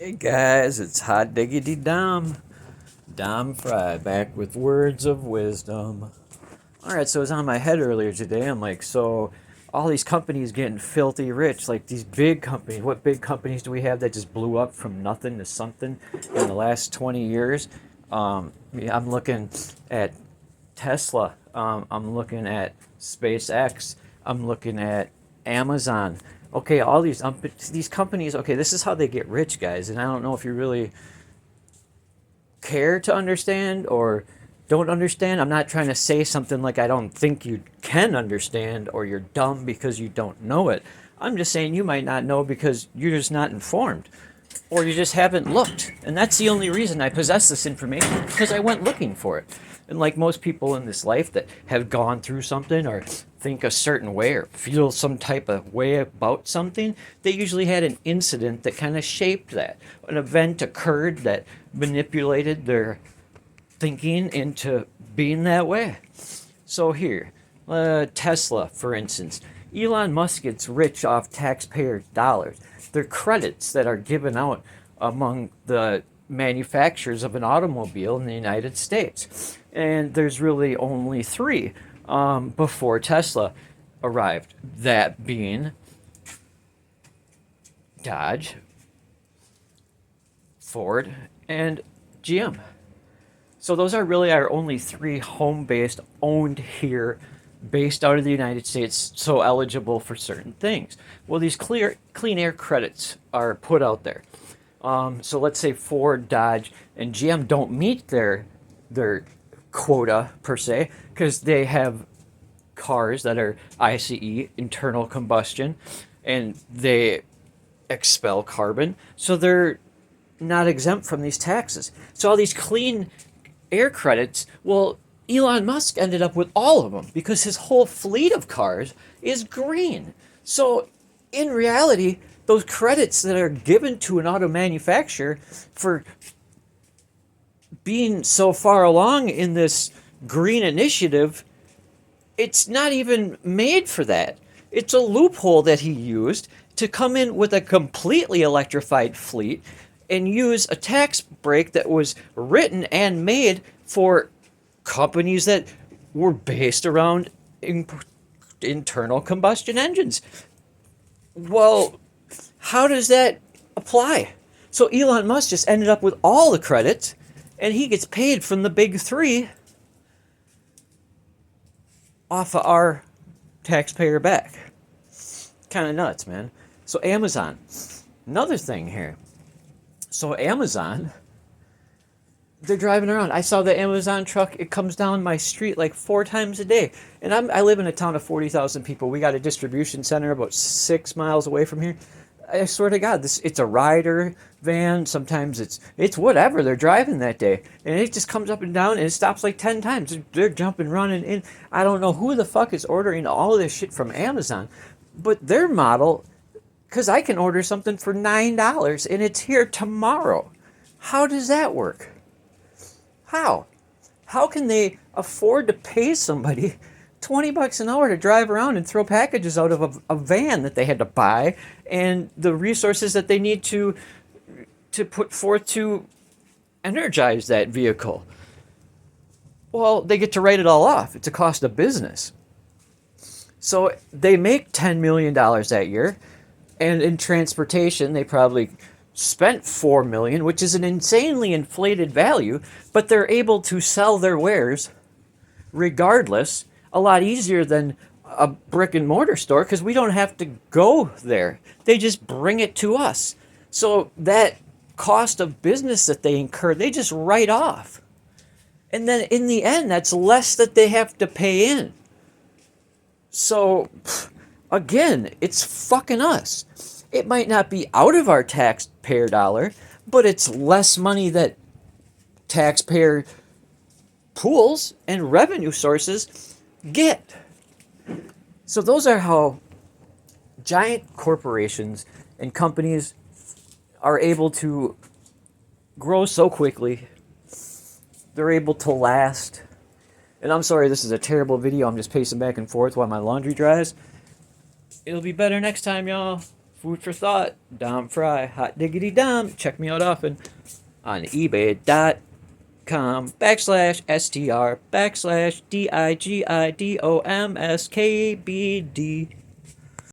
Hey guys, it's Hot Diggity Dom Fry, back with words of wisdom. Alright, so it was on my head earlier today. I'm like, so all these companies getting filthy rich, like these big companies. What big companies do we have that just blew up from nothing to something in the last 20 years? Yeah, I'm looking at Tesla. I'm looking at SpaceX. I'm looking at Amazon. Okay, all these companies. Okay, this is how they get rich, guys. And I don't know if you really care to understand or don't understand. I'm not trying to say something like I don't think you can understand or you're dumb because you don't know it. I'm just saying you might not know because you're just not informed or you just haven't looked. And that's the only reason I possess this information, because I went looking for it. And like most people in this life that have gone through something or think a certain way or feel some type of way about something, they usually had an incident that kind of shaped that. An event occurred that manipulated their thinking into being that way. So here, Tesla, for instance. Elon Musk gets rich off taxpayer dollars. They're credits that are given out among the manufacturers of an automobile in the United States. And there's really only three before Tesla arrived. That being Dodge, Ford, and GM. So those are really our only three home-based, owned here, based out of the United States, so eligible for certain things. Well, these clean air credits are put out there. So let's say Ford, Dodge, and GM don't meet their quota per se because they have cars that are ICE, internal combustion, and they expel carbon. So they're not exempt from these taxes. So all these clean air credits, well, Elon Musk ended up with all of them because his whole fleet of cars is green. So in reality, those credits that are given to an auto manufacturer for being so far along in this green initiative, it's not even made for that. It's a loophole that he used to come in with a completely electrified fleet and use a tax break that was written and made for companies that were based around internal combustion engines. Well, how does that apply? So Elon Musk just ended up with all the credits, and he gets paid from the big three off of our taxpayer back. Kind of nuts, man. So Amazon, another thing here. So Amazon, they're driving around. I saw the Amazon truck. It comes down my street like 4 times a day. And I live in a town of 40,000 people. We got a distribution center about 6 miles away from here. I swear to God, it's a rider van. Sometimes it's whatever they're driving that day. And it just comes up and down and it stops like 10 times. They're jumping, running in. I don't know who the fuck is ordering all of this shit from Amazon. But their model, because I can order something for $9 and it's here tomorrow. How does that work? How? How can they afford to pay somebody $20 an hour to drive around and throw packages out of a van that they had to buy and the resources that they need to put forth to energize that vehicle? Well, they get to write it all off. It's a cost of business. So they make $10 million that year, and in transportation, they probably spent $4 million, which is an insanely inflated value, but they're able to sell their wares regardless a lot easier than a brick and mortar store because we don't have to go there. They just bring it to us. So that cost of business that they incur, they just write off. And then in the end, that's less that they have to pay in. So again, it's fucking us. It might not be out of our taxpayer dollar, but it's less money that taxpayer pools and revenue sources get. So those are how giant corporations and companies are able to grow so quickly. They're able to last. And I'm sorry, this is a terrible video. I'm just pacing back and forth while my laundry dries. It'll be better next time, y'all. Food for thought. Dom Fry. Hot diggity Dom. Check me out often on ebay.com/str/digidom skbd.